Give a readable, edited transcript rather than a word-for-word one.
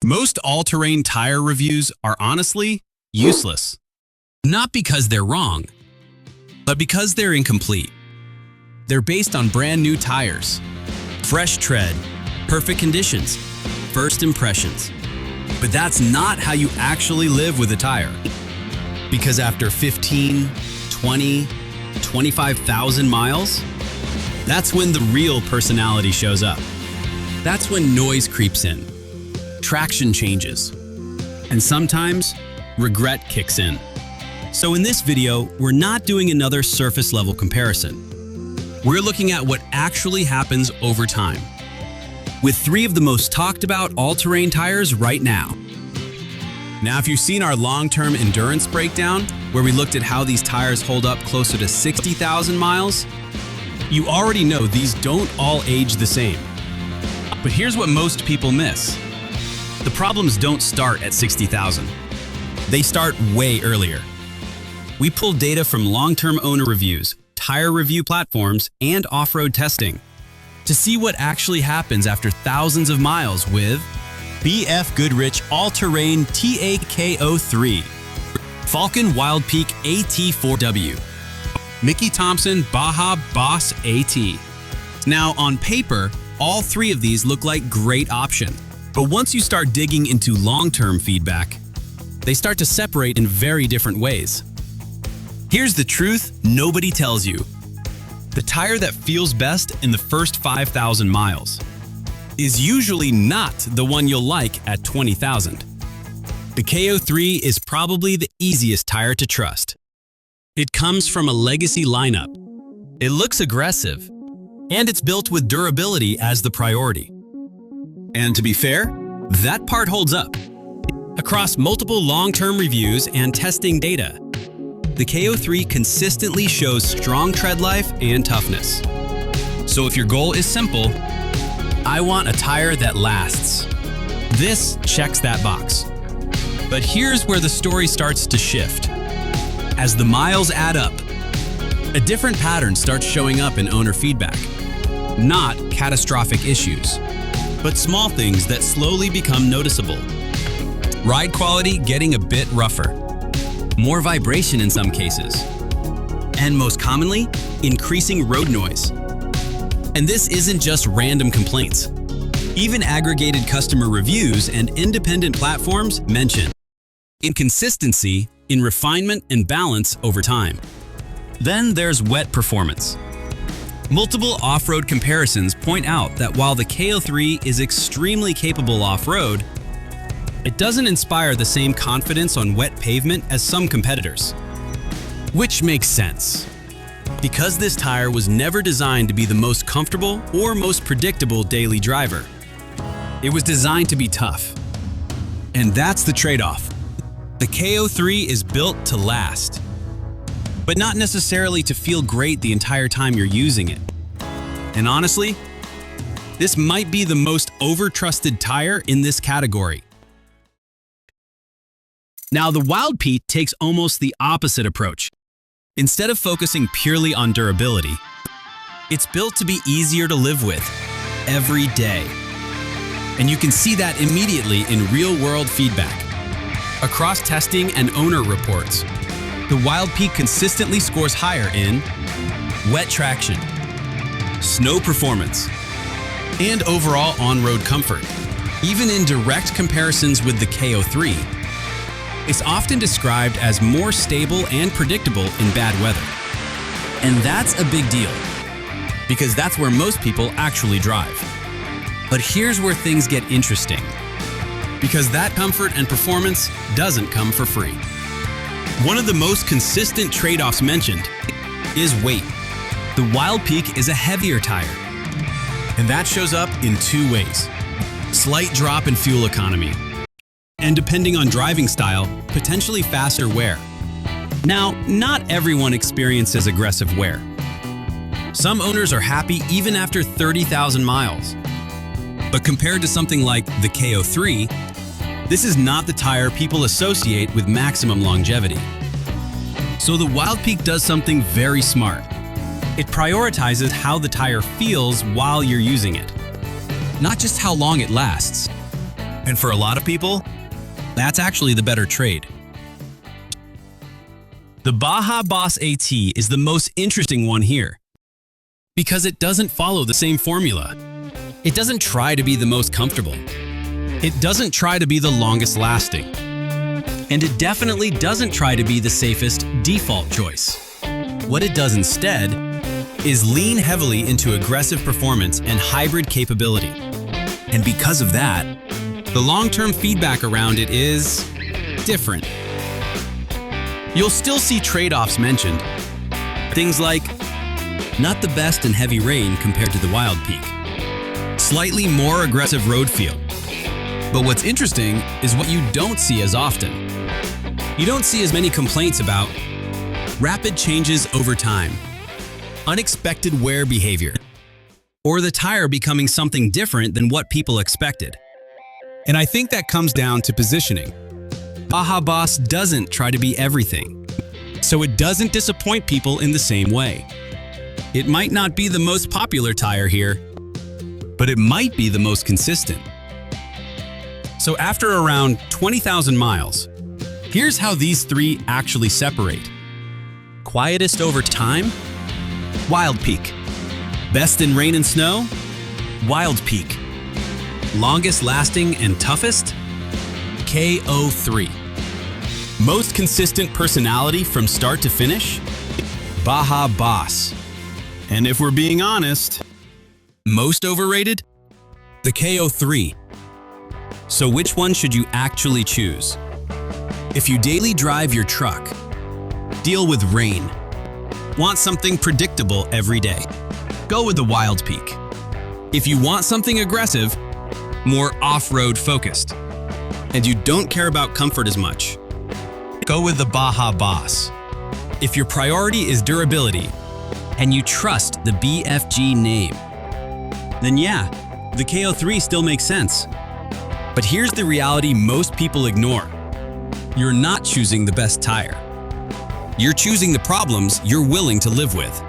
Most all-terrain tire reviews are honestly useless. Not because they're wrong, but because they're incomplete. They're based on brand new tires, fresh tread, perfect conditions, first impressions. But that's not how you actually live with a tire. Because after 15, 20, 25,000 miles, that's when the real personality shows up. That's when noise creeps in, traction changes, and sometimes regret kicks in. So in this video, we're not doing another surface level comparison. We're looking at what actually happens over time, with 3 of the most talked about all-terrain tires right now. Now, if you've seen our long-term endurance breakdown, where we looked at how these tires hold up closer to 60,000 miles, you already know these don't all age the same. But here's what most people miss. The problems don't start at 60,000. They start way earlier. We pulled data from long-term owner reviews, tire review platforms, and off-road testing to see what actually happens after thousands of miles with BFGoodrich All-Terrain T KO3, Falken Wildpeak A T4W, Thompson Baja Boss AT. Now, on paper, all 3 of these look like great options. But once you start digging into long-term feedback, they start to separate in very different ways. Here's the truth nobody tells you. The tire that feels best in the first 5,000 miles is usually not the one you'll like at 20,000. The KO3 is probably the easiest tire to trust. It comes from a legacy lineup. It looks aggressive, and it's built with durability as the priority. And to be fair, that part holds up. Across multiple long-term reviews and testing data, the KO3 consistently shows strong tread life and toughness. So if your goal is simple, I want a tire that lasts, this checks that box. But here's where the story starts to shift. As the miles add up, a different pattern starts showing up in owner feedback. Not catastrophic issues, but small things that slowly become noticeable. Ride quality getting a bit rougher, more vibration in some cases, and most commonly, increasing road noise. And this isn't just random complaints. Even aggregated customer reviews and independent platforms mention inconsistency in refinement and balance over time. Then there's wet performance. Multiple off-road comparisons point out that while the KO3 is extremely capable off-road, it doesn't inspire the same confidence on wet pavement as some competitors. Which makes sense, because this tire was never designed to be the most comfortable or most predictable daily driver. It was designed to be tough. And that's the trade-off. The KO3 is built to last, but not necessarily to feel great the entire time you're using it. And honestly, this might be the most over-trusted tire in this category. Now, the Wildpeak takes almost the opposite approach. Instead of focusing purely on durability, it's built to be easier to live with every day. And you can see that immediately in real-world feedback. Across testing and owner reports, the Wildpeak consistently scores higher in wet traction, snow performance, and overall on-road comfort. Even in direct comparisons with the KO3, it's often described as more stable and predictable in bad weather. And that's a big deal, because that's where most people actually drive. But here's where things get interesting, because that comfort and performance doesn't come for free. One of the most consistent trade-offs mentioned is weight. The Wildpeak is a heavier tire, and that shows up in 2 ways. Slight drop in fuel economy, and depending on driving style, potentially faster wear. Now, not everyone experiences aggressive wear. Some owners are happy even after 30,000 miles. But compared to something like the KO3, this is not the tire people associate with maximum longevity. So the Wildpeak does something very smart. It prioritizes how the tire feels while you're using it, not just how long it lasts. And for a lot of people, that's actually the better trade. The Baja Boss AT is the most interesting one here because it doesn't follow the same formula. It doesn't try to be the most comfortable. It doesn't try to be the longest lasting. And it definitely doesn't try to be the safest default choice. What it does instead is lean heavily into aggressive performance and hybrid capability. And because of that, the long-term feedback around it is different. You'll still see trade-offs mentioned. Things like, not the best in heavy rain compared to the Wildpeak. Slightly more aggressive road feel. But what's interesting is what you don't see as often. You don't see as many complaints about rapid changes over time, unexpected wear behavior, or the tire becoming something different than what people expected. And I think that comes down to positioning. Baja Boss doesn't try to be everything, so it doesn't disappoint people in the same way. It might not be the most popular tire here, but it might be the most consistent. So after around 20,000 miles, here's how these three actually separate. Quietest over time? Wildpeak. Best in rain and snow? Wildpeak. Longest lasting and toughest? KO3. Most consistent personality from start to finish? Baja Boss. And if we're being honest, most overrated? The KO3. So which one should you actually choose? If you daily drive your truck, deal with rain, want something predictable every day, go with the Wildpeak. If you want something aggressive, more off-road focused, and you don't care about comfort as much, go with the Baja Boss. If your priority is durability and you trust the BFG name, then yeah, the KO3 still makes sense. But here's the reality most people ignore. You're not choosing the best tire. You're choosing the problems you're willing to live with.